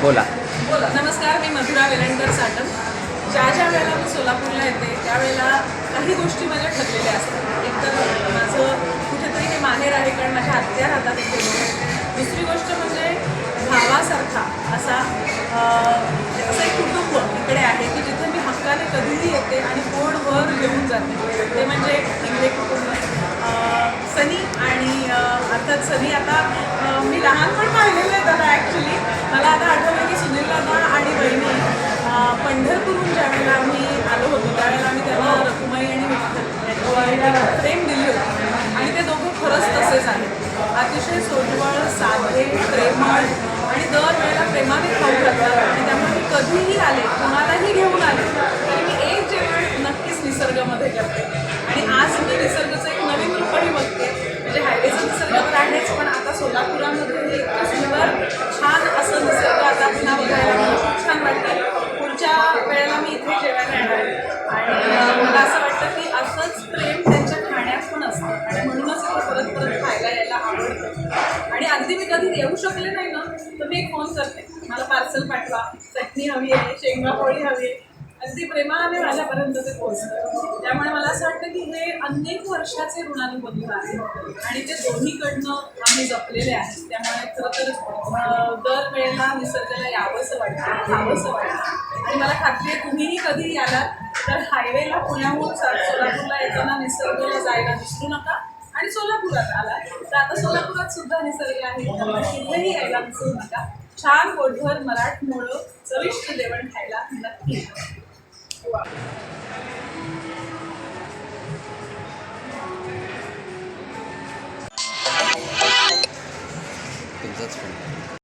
बोला. नमस्कार, मी मधुरा वेलणकर साटम. ज्या वेळेला मी सोलापूरला येते त्यावेळेला काही गोष्टी माझ्या ठरलेल्या असतात. एक तर माझं कुठेतरी हे माहेर आहे, कारण माझ्या आत्या राहतात इथे. दुसरी गोष्ट म्हणजे भावासारखा असं एक कुटुंब इकडे आहे की जिथे मी हक्काने कधीही येते आणि पोटभर घेऊन जाते. ते म्हणजे इंगळे कुटुंब. सनी आणि अर्थात सनी आता मी लहानपण पाहिलेलं आहे त्याला. ॲक्च्युली मला आता आठवलं की सुनील दादा आणि बहिणी पंढरपूरहून ज्यावेळेला आम्ही आलो होतो त्यावेळेला आम्ही त्याला रखुमाई आणि विठ्ठल प्रेम दिली होती. आणि ते दोघं खरंच तसेच आहेत. अतिशय सोजवळ, साधे, प्रेमळ आणि दरवेळेला प्रेमाने खाऊ घालतात. आणि त्यामुळे मी कधीही आले, कुणालाही घेऊन आले तरी मी एक जेवण नक्कीच निसर्गामध्ये करते. आणि आज मी निसर्गाचं एक नवीन रूपही बघते. म्हणजे हायवेचा निसर्ग तर आहेच, पण आता सोलापुरामध्ये हे इतकं सुंदर छान असं निसर्ग आता पुन्हा बघायला मला खूप छान वाटतं. पुढच्या वेळेला मी इथे जेवायला येणार आहे आणि मला असं वाटतं की असंच प्रेम त्यांच्या खाण्यात पण असतं आणि म्हणूनच इथे परत परत खायला यायला आवडतं. आणि अगदी मी कधी येऊ शकले नाही ना तर मी एक फोन करते, मला पार्सल पाठवा, चटणी हवी आहे, शेंगा पोळी हवी आहे. अगदी प्रेमाने माझ्यापर्यंत ते पोहोचतं. त्यामुळे मला असं वाटतं की हे अनेक वर्षाचे ऋणानुबंध आहे आणि ते दोन्हीकडनं आम्ही जपलेले आहेत. त्यामुळे खरं तर दरवेळेला निसर्गाला यावंसं वाटतं, खावंसं वाटतं. आणि मला खात्री आहे तुम्हीही कधी यालात तर हायवेला पुण्याहून सोलापूरला येताना निसर्गाला जायला विसरू नका. आणि सोलापुरात आला तर आता सोलापुरात सुद्धा निसर्ग आहे, त्यामुळे तिथेही यायला विसरू नका. छान पोटभर मराठमोळं चविष्ट जेवण खायला नक्की. तुमचाच फोन.